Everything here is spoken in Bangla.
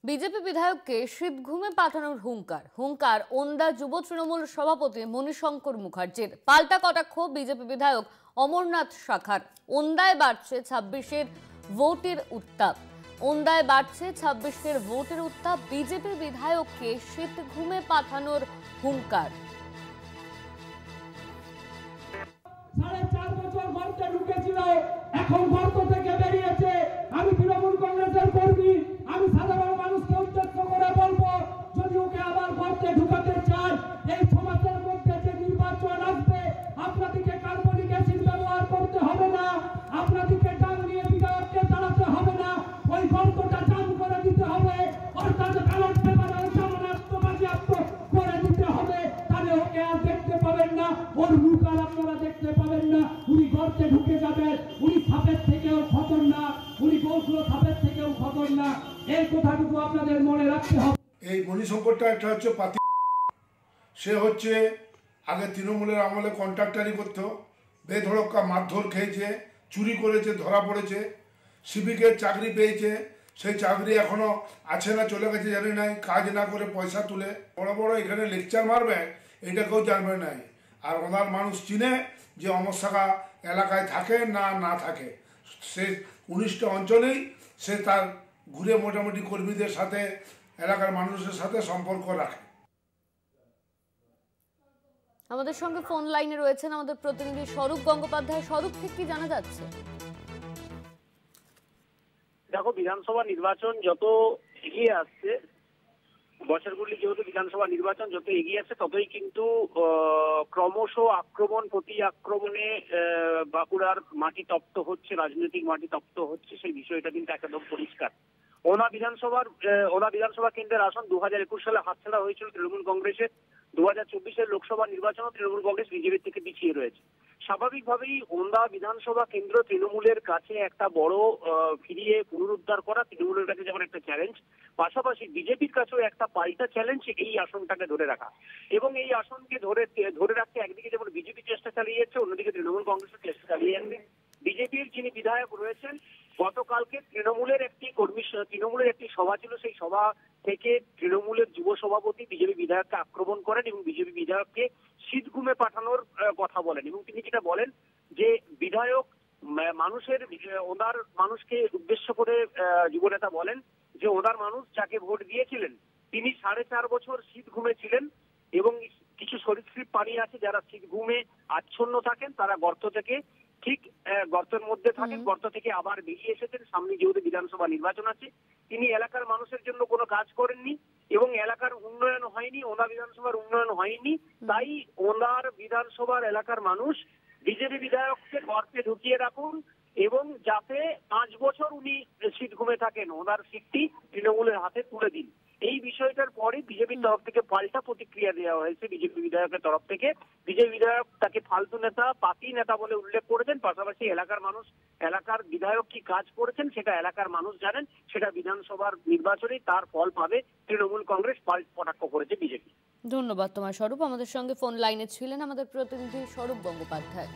বিজেপি বিধায়ককে শীত ঘুমে পাঠানোর হুঙ্কার ওন্দা যুব তৃণমূল সভাপতি মণিশঙ্কর মুখার্জির। পাল্টা কটাক্ষ বিজেপি বিধায়ক অমরনাথ শাখার। ওন্দায় বাড়ছে ২৬-এর ভোটের উত্তাপ। বিজেপি বিধায়ককে শীত ঘুমে পাঠানোর হুঙ্কার। ৪.৫ বছর গর্তে ঢুকেছিল, এখন গর্ত থেকে বেরিয়েছে। আমি তৃণমূল কংগ্রেসের কর্মী, আমি সাধারণ মানুষকে উদ্দেশ্য করে বলবো, যদি ওকে আবার গর্তে ঢুকাতে চান, এই সমাজের মধ্যে যে নির্বাচন আসবে, আপনাদেরকে কার্বনিক অ্যাসিড ব্যবহার করতে হবে না, আপনাদেরকে ডাল নিয়ে বিধায়ককে দাঁড়াতে হবে না, ওই গর্তটা জাম করে দিতে হবে, অর্থাৎ ব্যালট পেপারের জামানত বাজেয়াপ্ত করে দিতে হবে। তাহলে ওকে আর দেখতে পাবেন না, ওর মুখ আর আপনারা দেখতে পাবেন না। উনি গর্তে ঢুকে যাবেন, উনি সাপের থেকেও খতরনাক, উনি কৌশল সাপের থেকেও খতরনাক। এই কথাটুকু আপনাদের মনে রাখতে হবে। এই মণিশঙ্করটা একটা হচ্ছে পাতি, সে হচ্ছে আগে তৃণমূলের আমলে কন্ট্রাক্টারি করতো, বেধড়কা মারধর খেয়েছে, চুরি করেছে, ধরা পড়েছে, সিভিকে চাকরি পেয়েছে, সেই চাকরি এখনো আছে না চলে গেছে জানি নাই, কাজ না করে পয়সা তুলে বড় বড় এখানে লেকচার মারবে, এটা কেউ জানবে নাই। আর ওনার মানুষ চিনে যে অমর শাখা এলাকায় থাকে না না থাকে, সে ১৯টা অঞ্চলেই সে তার ঘুরে মোটামুটি কর্মীদের সাথে এলাকার মানুষের সাথে সম্পর্ক রাখে। আমাদের সঙ্গে ফোন লাইনে রয়েছেন আমাদের প্রতিনিধি স্বরূপ গঙ্গোপাধ্যায়। স্বরূপ, থেকে কি জানা যাচ্ছে? দেখো, বিধানসভা নির্বাচন যত এগিয়ে আসছে, বছরগুলি যেহেতু বিধানসভা নির্বাচন যত এগিয়ে আসছে, ততই কিন্তু ক্রমশ প্রতি আক্রমণে বাঁকুড়ার মাটি তপ্ত হচ্ছে, রাজনৈতিক মাটি তপ্ত হচ্ছে। সেই বিষয়টা কিন্তু একদম পরিষ্কার। ওনা বিধানসভা কেন্দ্রের আসন ২০২১ সালে হাতছাড়া হয়েছিল তৃণমূল কংগ্রেসের। ২০২৪-এর লোকসভা নির্বাচনও তৃণমূল কংগ্রেস বিজেপির থেকে পিছিয়ে রয়েছে। স্বাভাবিকভাবেই ওন্দা বিধানসভা কেন্দ্র তৃণমূলের কাছে একটা বড় ফিরিয়ে পুনরুদ্ধার করা, তৃণমূলের কাছে যেমন একটা চ্যালেঞ্জ, পাশাপাশি বিজেপির কাছেও একটা পাল্টা চ্যালেঞ্জ এই আসনটাকে ধরে রাখা। এবং এই আসনকে ধরে রাখতে একদিকে যেমন বিজেপি চেষ্টা চালিয়ে যাচ্ছে, অন্যদিকে তৃণমূল কংগ্রেসের চেষ্টা চালিয়ে যাচ্ছে। বিজেপির যিনি বিধায়ক রয়েছেন, গতকালকে তৃণমূলের একটি সভা ছিল, সেই সভা থেকে তৃণমূলের যুব সভাপতি বিজেপি বিধায়ককে আক্রমণ করেন এবং বিজেপি বিধায়ককে শীত ঘুমে পাঠানোর কথা বলেন। এবং তিনি যেটা বলেন যে বিধায়ক ওনার মানুষকে উদ্দেশ্য করে যুবনেতা বলেন যে ওনার মানুষ যাকে ভোট দিয়েছিলেন তিনি ৪.৫ বছর শীত ঘুমে ছিলেন এবং কিছু সরীসৃপ প্রাণী আছে যারা শীত ঘুমে আচ্ছন্ন থাকেন, তারা গর্তের মধ্যে থাকেন, গর্ত থেকে আবার বেরিয়ে এসেছেন। সামনে যেহেতু বিধানসভা নির্বাচন আছে, তিনি এলাকার মানুষের জন্য কোনো কাজ করেননি এবং এলাকার উন্নয়ন হয়নি, ওনার বিধানসভার উন্নয়ন হয়নি। তাই ওনার বিধানসভার এলাকার মানুষ বিজেপি বিধায়ককে গর্তে ঢুকিয়ে রাখুন এবং যাতে ৫ বছর উনি শীত ঘুমে থাকেন, ওনার সিটটি তৃণমূলের হাতে তুলে দিন। এই বিষয়টার পরে বিজেপির তরফ থেকে পাল্টা প্রতিক্রিয়া দেওয়া হয়েছে। বিজেপি বিধায়কের তরফ থেকে বিজেপি বিধায়ক তাকে ফালতু নেতা, পাতি নেতা বলে উল্লেখ করেছেন। পাশাপাশি এলাকার বিধায়ক কি কাজ করেছেন সেটা এলাকার মানুষ জানেন, সেটা বিধানসভার নির্বাচনে তার ফল পাবে তৃণমূল কংগ্রেস। কটাক্ষ করেছে বিজেপি। ধন্যবাদ তোমার স্বরূপ। আমাদের সঙ্গে ফোন লাইনে ছিলেন আমাদের প্রতিনিধি স্বরূপ গঙ্গোপাধ্যায়।